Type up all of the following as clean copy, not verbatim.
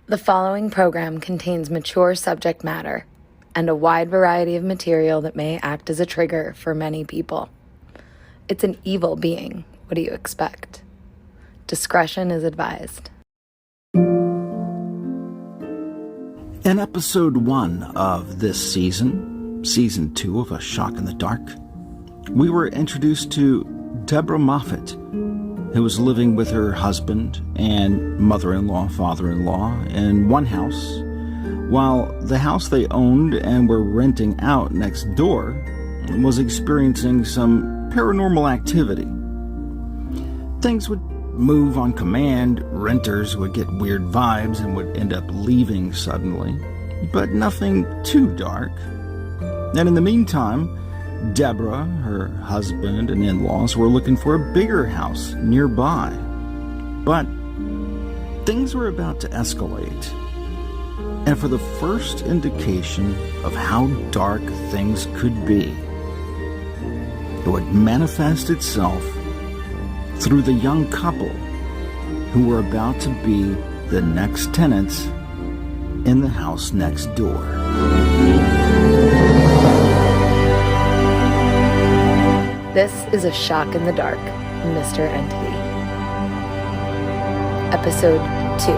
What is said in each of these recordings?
The following program contains mature subject matter and a wide variety of material that may act as a trigger for many people. It's an evil being. What do you expect? Discretion is advised. In episode 1 of this season, season 2 of A Shock in the Dark, we were introduced to Deborah Moffat, who was living with her husband and mother-in-law, father-in-law in one house, while the house they owned and were renting out next door was experiencing some paranormal activity. Things would move on command, renters would get weird vibes and would end up leaving suddenly, but nothing too dark. And in the meantime, Deborah, her husband, and in-laws were looking for a bigger house nearby. But things were about to escalate. And for the first indication of how dark things could be, it would manifest itself through the young couple who were about to be the next tenants in the house next door. This is A Shock in the Dark, Mr. Entity. Episode 2.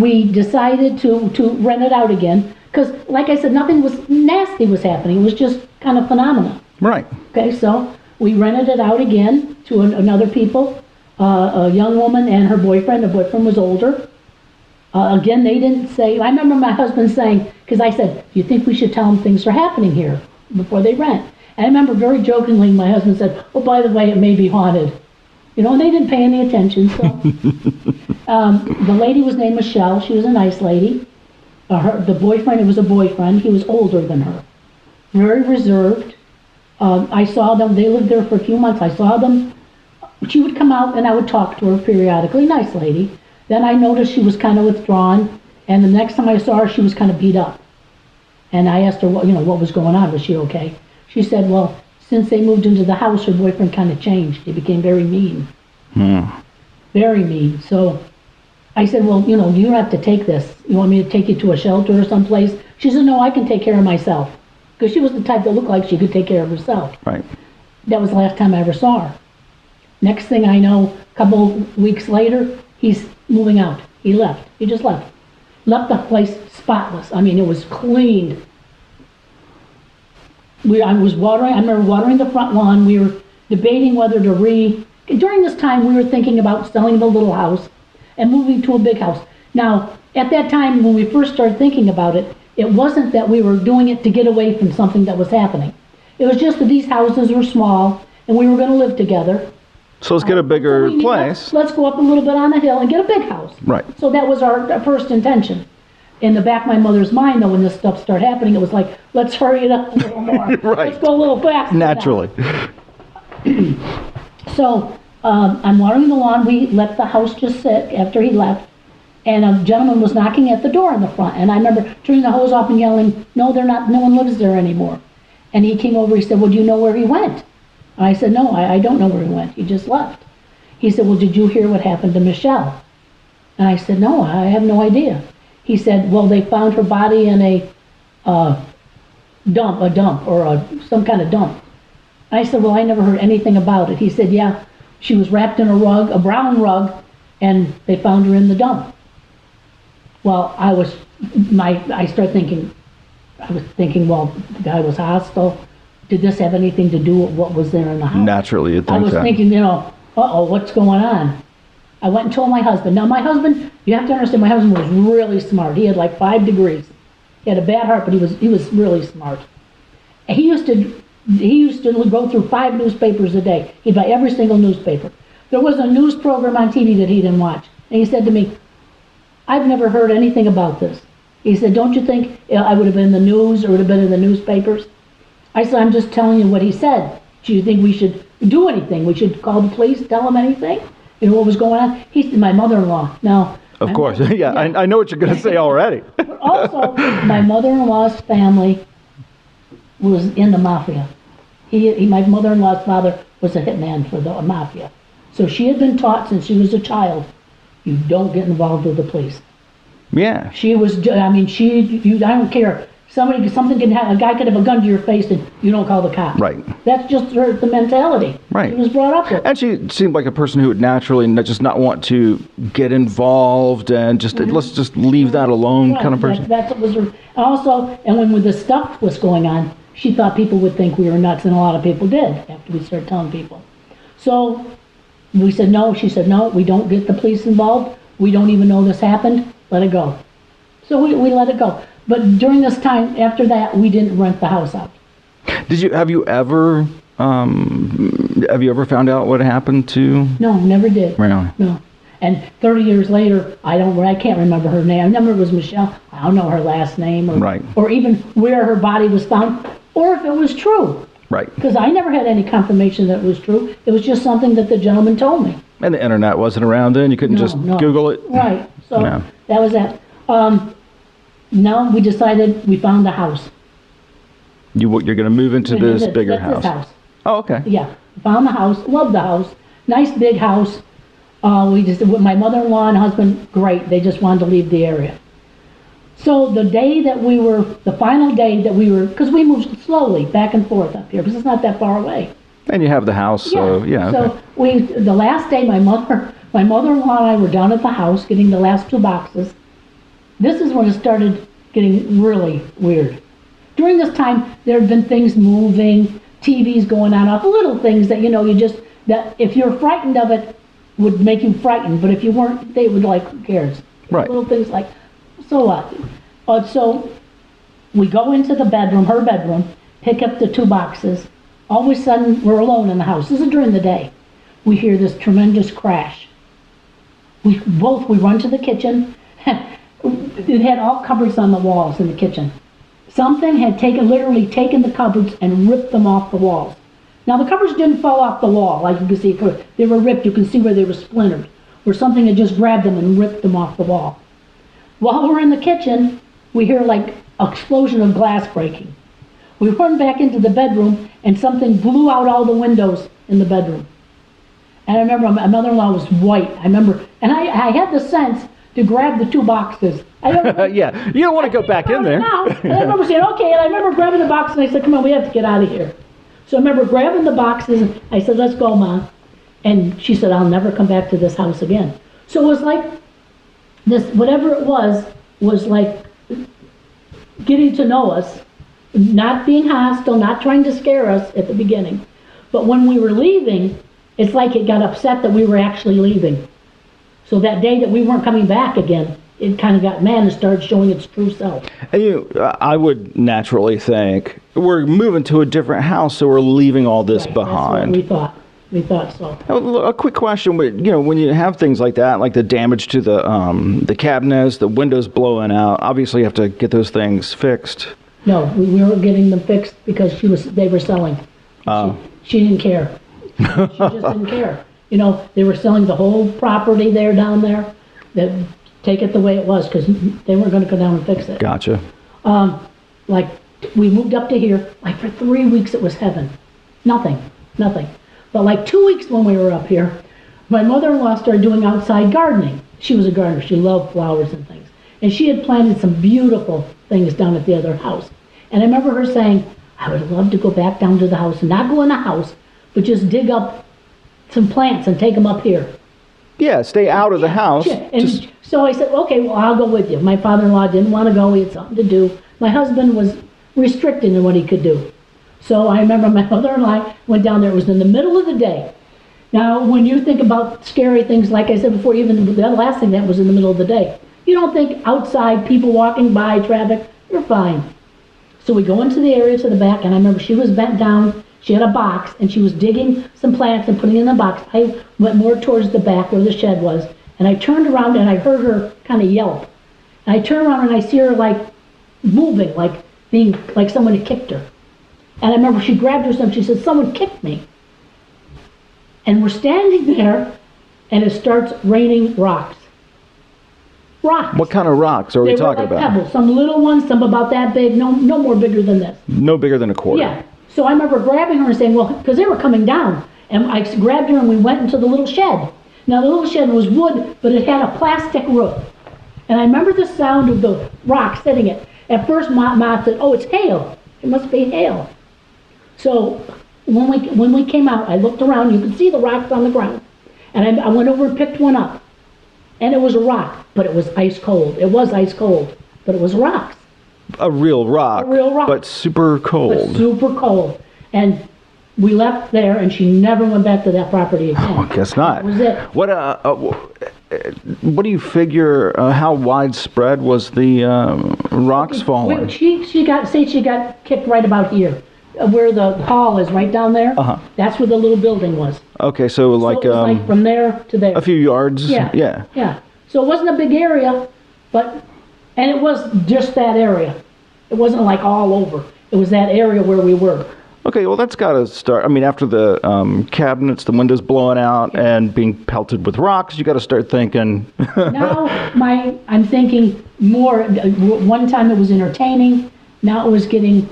We decided to rent it out again because, like I said, nothing was nasty was happening. It was just kind of phenomena. Right. Okay, so we rented it out again to another people, a young woman and her boyfriend. The boyfriend was older. Again, they didn't say, I remember my husband saying, because I said, do you think we should tell them things are happening here before they rent? And I remember very jokingly, my husband said, oh, by the way, it may be haunted. You know, and they didn't pay any attention. So the lady was named Michelle. She was a nice lady. The boyfriend, it was a boyfriend. He was older than her. Very reserved. I saw them. They lived there for a few months. I saw them. She would come out and I would talk to her periodically. Nice lady. Then I noticed she was kind of withdrawn, and the next time I saw her, she was kind of beat up. And I asked her, what was going on? Was she okay? She said, well, since they moved into the house, her boyfriend kind of changed. He became very mean. Very mean. So I said, well, you don't have to take this. You want me to take you to a shelter or someplace? She said, no, I can take care of myself. Because she was the type that looked like she could take care of herself. Right. That was the last time I ever saw her. Next thing I know, a couple weeks later, he's moving out. He left. He just left. Left the place spotless. I mean, it was cleaned. I remember watering the front lawn. We were debating whether to during this time, we were thinking about selling the little house and moving to a big house. Now, at that time, when we first started thinking about it, it wasn't that we were doing it to get away from something that was happening. It was just that these houses were small and we were going to live together. So let's get a bigger place. Let's go up a little bit on the hill and get a big house. Right. So that was our first intention. In the back of my mother's mind, though, when this stuff started happening, it was like, let's hurry it up a little more. Right. Let's go a little faster. Naturally. So I'm watering the lawn. We let the house just sit after he left. And a gentleman was knocking at the door in the front. And I remember turning the hose off and yelling, no, they're not. No one lives there anymore. And he came over. He said, well, do you know where he went? I said, no, I don't know where he went. He just left. He said, well, did you hear what happened to Michelle? And I said, no, I have no idea. He said, well, they found her body in a dump or some kind of dump. I said, well, I never heard anything about it. He said, yeah, she was wrapped in a rug, a brown rug, and they found her in the dump. Well, I was thinking, well, the guy was hostile. Did this have anything to do with what was there in the house? Naturally, you'd think I was thinking, what's going on? I went and told my husband. Now, my husband, you have to understand, my husband was really smart. He had like 5 degrees. He had a bad heart, but he was really smart. And he used to go through 5 newspapers a day. He'd buy every single newspaper. There was a news program on TV that he didn't watch. And he said to me, I've never heard anything about this. He said, don't you think I would have been in the news or would have been in the newspapers? I said, I'm just telling you what he said. Do you think we should do anything? We should call the police, tell them anything? You know what was going on? He said, my mother-in-law. Now, of course, yeah, I know what you're going to say already. But also, my mother-in-law's family was in the mafia. My mother-in-law's father was a hitman for the mafia. So she had been taught since she was a child, you don't get involved with the police. Yeah. She was, I mean, I don't care. Something can happen, a guy could have a gun to your face and you don't call the cops. Right. That's just the mentality Right. she was brought up with. And she seemed like a person who would naturally just not want to get involved and just, let's just leave that alone kind of person. That's what was her. Also, and when the stuff was going on, she thought people would think we were nuts, and a lot of people did after we started telling people. So we said no. She said no, we don't get the police involved. We don't even know this happened. Let it go. So we let it go. But during this time, after that, we didn't rent the house out. Have you ever found out what happened to? No, never did. Really? No. And 30 years later, I can't remember her name. I remember it was Michelle. I don't know her last name, or even where her body was found, or if it was true. Right. Because I never had any confirmation that it was true. It was just something that the gentleman told me. And the internet wasn't around then. You couldn't Google it. Right. So No. that was that. Now we decided we found a house. You're going to move into this bigger That's house. this house. Oh, okay. Yeah. Found the house. Loved the house. Nice big house. My mother-in-law and husband, great. They just wanted to leave the area. So the final day that we were, because we moved slowly back and forth up here, because it's not that far away. And you have the house, so yeah. So the last day, my mother-in-law and I were down at the house getting the last 2 boxes. This is when it started getting really weird. During this time, there had been things moving, TVs going on, off, little things that, that if you're frightened of it, would make you frightened, but if you weren't, they would who cares? Right. Little things like, so what? So we go into the bedroom, her bedroom, pick up the 2 boxes. All of a sudden, we're alone in the house. This is during the day. We hear this tremendous crash. We run to the kitchen. It had all cupboards on the walls in the kitchen. Something had literally taken the cupboards and ripped them off the walls. Now the cupboards didn't fall off the wall, like you can see. They were ripped. You can see where they were splintered, where something had just grabbed them and ripped them off the wall. While we're in the kitchen, we hear an explosion of glass breaking. We run back into the bedroom, and something blew out all the windows in the bedroom. And I remember my mother-in-law was white. I had the sense to grab the 2 boxes. Yeah, you don't want to go back in there. Now. And I remember saying, okay, and I remember grabbing the box, and I said, come on, we have to get out of here. So I remember grabbing the boxes, and I said, let's go, Mom. And she said, I'll never come back to this house again. So it was like this, whatever it was like getting to know us, not being hostile, not trying to scare us at the beginning. But when we were leaving, it's like it got upset that we were actually leaving. So that day that we weren't coming back again, it kind of got mad and started showing its true self. And I would naturally think, we're moving to a different house, so we're leaving all this behind. That's what we thought. We thought so. A quick question, when you have things like that, like the damage to the cabinets, the windows blowing out, obviously you have to get those things fixed. No, we weren't getting them fixed because they were selling. She didn't care. She just didn't care. They were selling the whole property down there. That take it the way it was because they weren't going to go down and fix it. Gotcha. We moved up to here. For 3 weeks it was heaven. Nothing. But 2 weeks when we were up here, my mother-in-law started doing outside gardening. She was a gardener. She loved flowers and things. And she had planted some beautiful things down at the other house. And I remember her saying, I would love to go back down to the house and not go in the house, but just dig up some plants and take them up here. Yeah, stay out of the house. Yeah. And so I said, okay, well, I'll go with you. My father-in-law didn't want to go. He had something to do. My husband was restricted in what he could do. So I remember my mother-in-law went down there. It was in the middle of the day. Now, when you think about scary things, like I said before, even the last thing that was in the middle of the day, you don't think outside, people walking by, traffic, you're fine. So we go into the area to the back, and I remember she was bent down. She had a box, and she was digging some plants and putting it in the box. I went more towards the back where the shed was, and I turned around, and I heard her kind of yelp. And I turned around, and I see her, moving, being like someone had kicked her. And I remember she grabbed herself, she said, someone kicked me. And we're standing there, and it starts raining rocks. Rocks. What kind of rocks are we talking about? Pebbles, some little ones, some about that big, no more bigger than this. No bigger than a quarter. Yeah. So I remember grabbing her and saying, well, because they were coming down. And I grabbed her and we went into the little shed. Now the little shed was wood, but it had a plastic roof. And I remember the sound of the rocks hitting it. At first Ma said, oh, it's hail. It must be hail. So when we came out, I looked around, you could see the rocks on the ground. And I went over and picked one up. And it was a rock, but it was ice cold. It was ice cold, but it was rocks. A real rock. A real rock. But super cold. But super cold. And we left there, and she never went back to that property again. Oh, I guess not. That was it. What do you figure, how widespread was the rocks falling? She got kicked right about here. Where the hall is, right down there. That's where the little building was. Okay, so like, it was like from there to there. A few yards? Yeah. So it wasn't a big area, and it was just that area. It wasn't like all over. It was that area where we were. Okay, well that's got to start. I mean, after the cabinets, the windows blowing out, and being pelted with rocks, you got to start thinking. Now I'm thinking more. One time it was entertaining. Now it was getting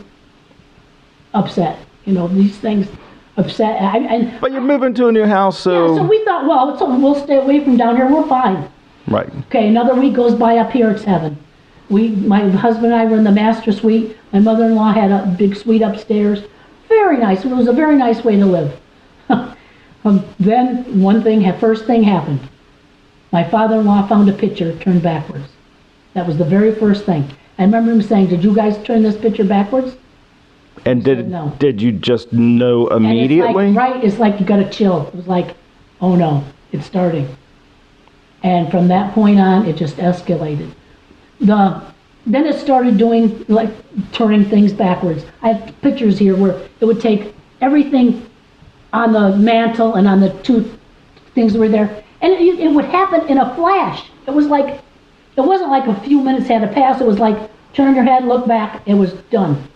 upset. These things upset. But you're moving to a new house, so. Yeah, so we thought, well, we'll stay away from down here. We're fine. Right. Okay, another week goes by up here. It's heaven. My husband and I were in the master suite. My mother-in-law had a big suite upstairs. Very nice. It was a very nice way to live. Then first thing happened. My father-in-law found a picture turned backwards. That was the very first thing. I remember him saying, "Did you guys turn this picture backwards?" And No. did you just know immediately? And it's like you got a chill. It was like, oh no, it's starting. And from that point on, it just escalated. Then it started doing, like, turning things backwards. I have pictures here where it would take everything on the mantle and on the two things that were there, and it would happen in a flash. It wasn't like a few minutes had to pass. It was like, turn your head, look back, it was done.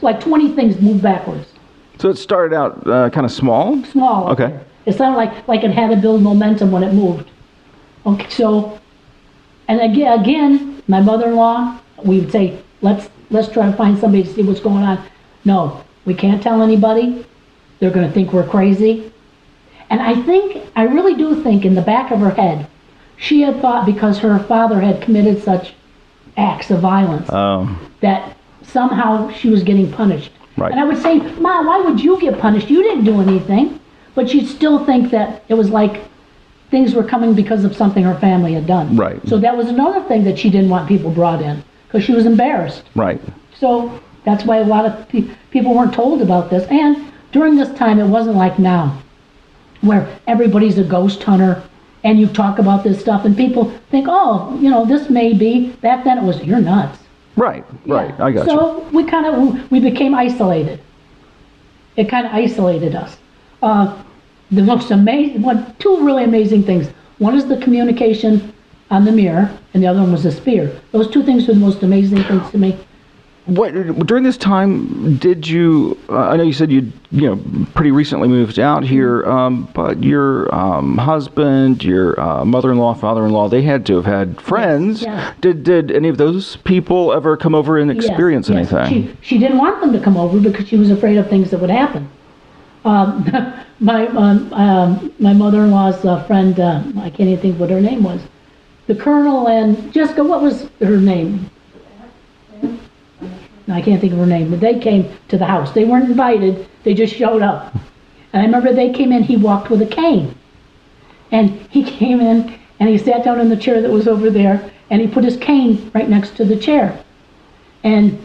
Like 20 things moved backwards. So it started out kind of small? Small. Okay. It sounded like it had to build momentum when it moved. Okay, so, and again, my mother-in-law, we would say, let's try to find somebody to see what's going on. No, we can't tell anybody. They're going to think we're crazy. And I really do think in the back of her head, she had thought because her father had committed such acts of violence that somehow she was getting punished. Right. And I would say, Ma, why would you get punished? You didn't do anything. But she'd still think that it was like things were coming because of something her family had done. Right. So that was another thing that she didn't want people brought in, because she was embarrassed. Right. So that's why a lot of people weren't told about this. And during this time, it wasn't like now, where everybody's a ghost hunter, and you talk about this stuff, and people think, oh, this may be. Back then, it was, you're nuts. Right, right, I got you. So we became isolated. It kind of isolated us. The most amazing, two really amazing things. One is the communication on the mirror, and the other one was the spear. Those two things were the most amazing things to me. During this time, did you? I know you said you pretty recently moved out here, but your husband, your mother-in-law, father-in-law, they had to have had friends. Yes, yeah. Did any of those people ever come over and experience anything? She didn't want them to come over because she was afraid of things that would happen. My mother-in-law's friend, I can't even think what her name was. The Colonel and Jessica, what was her name? I can't think of her name, but they came to the house. They weren't invited, they just showed up. And I remember they came in, he walked with a cane. And he came in, and he sat down in the chair that was over there, and he put his cane right next to the chair. And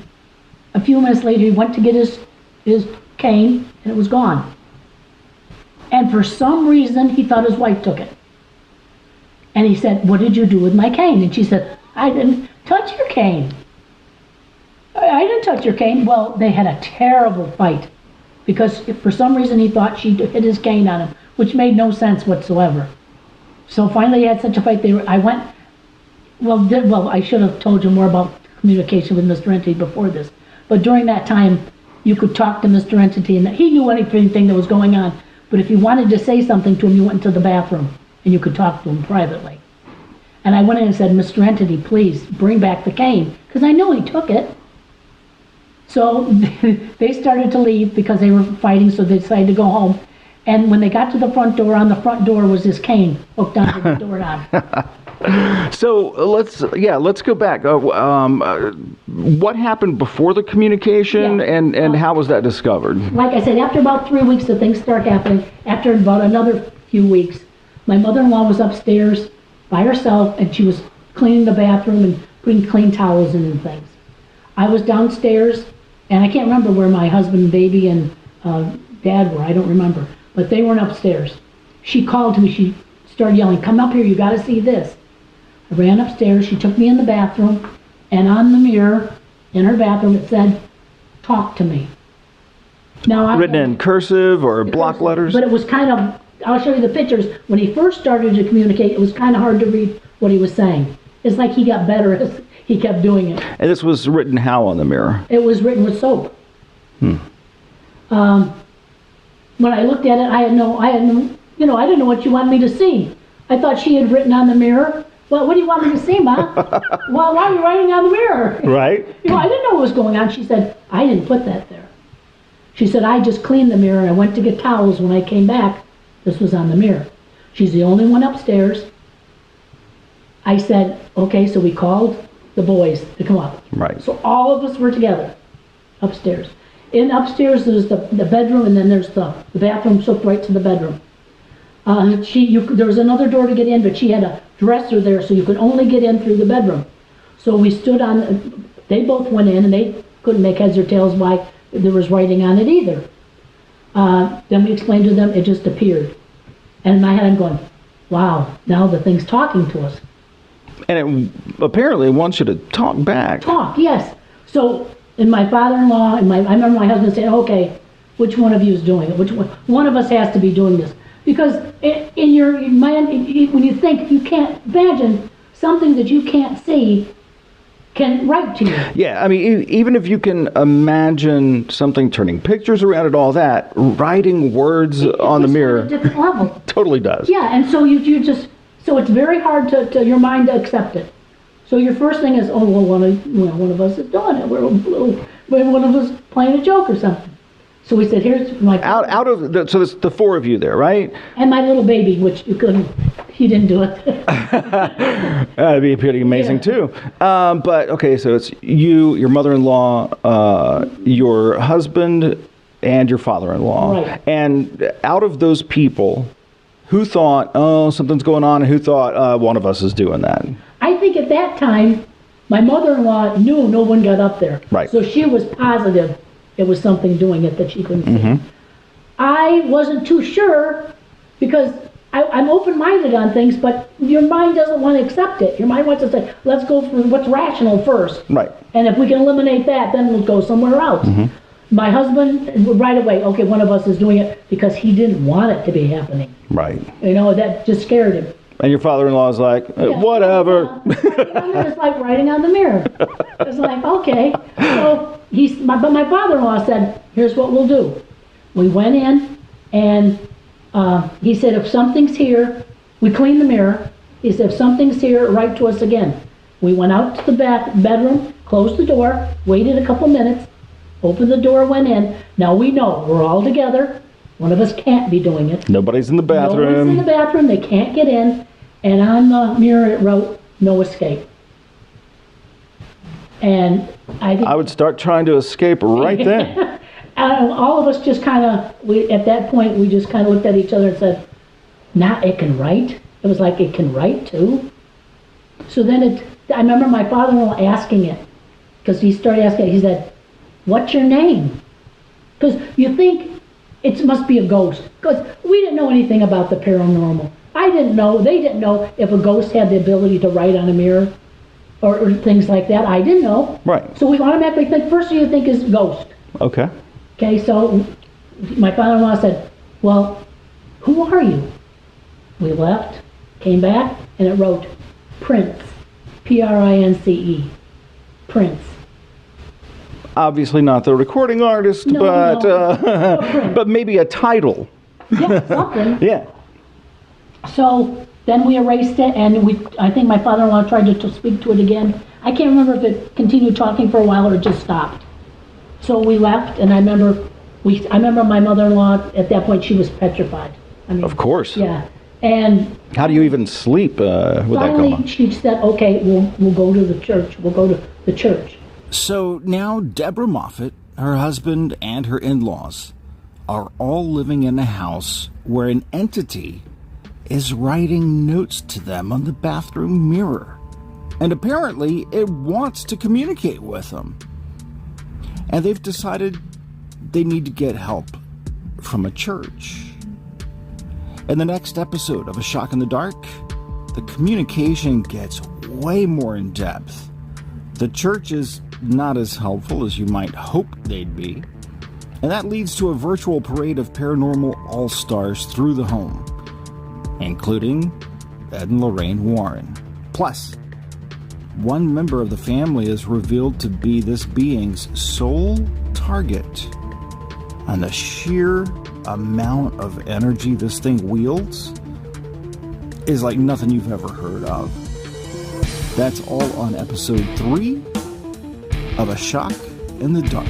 a few minutes later, he went to get his cane, and it was gone. And for some reason, he thought his wife took it. And he said, "What did you do with my cane?" And she said, "I didn't touch your cane." "I didn't touch your cane." Well, they had a terrible fight because for some reason he thought she hit his cane on him, which made no sense whatsoever. So finally he had such a fight. I should have told you more about communication with Mr. Entity before this. But during that time, you could talk to Mr. Entity, and he knew anything that was going on. But if you wanted to say something to him, you went into the bathroom, and you could talk to him privately. And I went in and said, "Mr. Entity, please bring back the cane," because I knew he took it. So they started to leave because they were fighting, so they decided to go home. And when they got to the front door, on the front door was this cane hooked onto the doorknob. So let's go back. What happened before the communication, and how was that discovered? Like I said, after about 3 weeks, the things start happening. After about another few weeks, my mother-in-law was upstairs by herself, and she was cleaning the bathroom and putting clean towels in and things. I was downstairs, and I can't remember where my husband, baby, and dad were. I don't remember, but they weren't upstairs. She called to me. She started yelling, "Come up here! You got to see this!" I ran upstairs. She took me in the bathroom, and on the mirror in her bathroom it said, "Talk to me." Now, written in cursive or block letters? But it was kind of, I'll show you the pictures. When he first started to communicate, it was kind of hard to read what he was saying. It's like he got better as he kept doing it. And this was written how on the mirror? It was written with soap. When I looked at it, I didn't know what you wanted me to see. I thought she had written on the mirror. Well, what do you want me to see, Ma? Well, why are you writing on the mirror? Right. I didn't know what was going on. She said, "I didn't put that there." She said, "I just cleaned the mirror and I went to get towels. When I came back, this was on the mirror." She's the only one upstairs. I said, okay, so we called the boys to come up. Right. So all of us were together upstairs. Upstairs there's the bedroom, and then there's the bathroom hooked right to the bedroom. There was another door to get in, but she had a dresser there, so you could only get in through the bedroom. So we stood on, they both went in, and they couldn't make heads or tails why there was writing on it either. Then we explained to them, it just appeared. And in my head I'm going, wow, now the thing's talking to us. And it apparently wants you to talk back. Talk, yes. So, and my father-in-law, I remember my husband saying, okay, which one of you is doing it? One of us has to be doing this. Because in your mind, when you think, you can't imagine something that you can't see can write to you. Yeah, I mean, even if you can imagine something turning pictures around and all that, writing words on the mirror on a different level. Totally does. Yeah, and so you just, so it's very hard to your mind to accept it. So your first thing is, oh, well, one of us is doing it. We're one of us playing a joke or something. So we said, here's my... So there's the four of you there, right? And my little baby, which you couldn't, he didn't do it. That'd be pretty amazing, too. But, okay, so it's you, your mother-in-law, your husband, and your father-in-law. Right. And out of those people, who thought, oh, something's going on, and who thought, one of us is doing that? I think at that time, my mother-in-law knew no one got up there. Right. So she was positive it was something doing it that she couldn't see. I wasn't too sure because I'm open-minded on things, but your mind doesn't want to accept it. Your mind wants to say, let's go for what's rational first. Right. And if we can eliminate that, then we'll go somewhere else. My husband, right away, okay, one of us is doing it because he didn't want it to be happening. Right. That just scared him. And your father-in-law is like, whatever. It's like writing on the mirror. It's like, okay. So but my father-in-law said, here's what we'll do. We went in, and he said, if something's here, we cleaned the mirror. He said, if something's here, write to us again. We went out to the bedroom, closed the door, waited a couple minutes, opened the door, went in. Now we know we're all together. One of us can't be doing it. Nobody's in the bathroom. Nobody's in the bathroom. They can't get in. And on the mirror it wrote, no escape. And I would start trying to escape right then. All of us just kind of, at that point, we just kind of looked at each other and said, now it can write? It was like, it can write too? So then I remember my father-in-law asking it, because he started asking it, he said, what's your name? Because you think it must be a ghost, because we didn't know anything about the paranormal. I didn't know, they didn't know if a ghost had the ability to write on a mirror or things like that. I didn't know. Right. So we automatically think, first thing you think is ghost. Okay. Okay, so my father-in-law said, well, who are you? We left, came back, and it wrote Prince, Prince. Prince. Obviously not the recording artist, No, but maybe a title. Yeah, something. Yeah. So then we erased it, and I think my father-in-law tried to speak to it again. I can't remember if it continued talking for a while or it just stopped. So we left, and I remember I remember my mother-in-law, at that point, she was petrified. I mean, Of course. yeah. And How do you even sleep with that finally, coma? she said, okay, we'll go to the church. We'll go to the church. So now Deborah Moffat, her husband, and her in-laws are all living in a house where an entity is writing notes to them on the bathroom mirror. And apparently it wants to communicate with them. And they've decided they need to get help from a church. In the next episode of A Shock in the Dark, the communication gets way more in depth. The church is not as helpful as you might hope they'd be, and that leads to a virtual parade of paranormal all-stars through the home, including Ed and Lorraine Warren. Plus, one member of the family is revealed to be this being's sole target, and the sheer amount of energy this thing wields is like nothing you've ever heard of. That's all on episode 3 of A Shock in the Dark.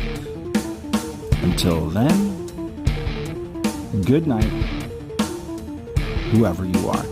Until then, good night, whoever you are.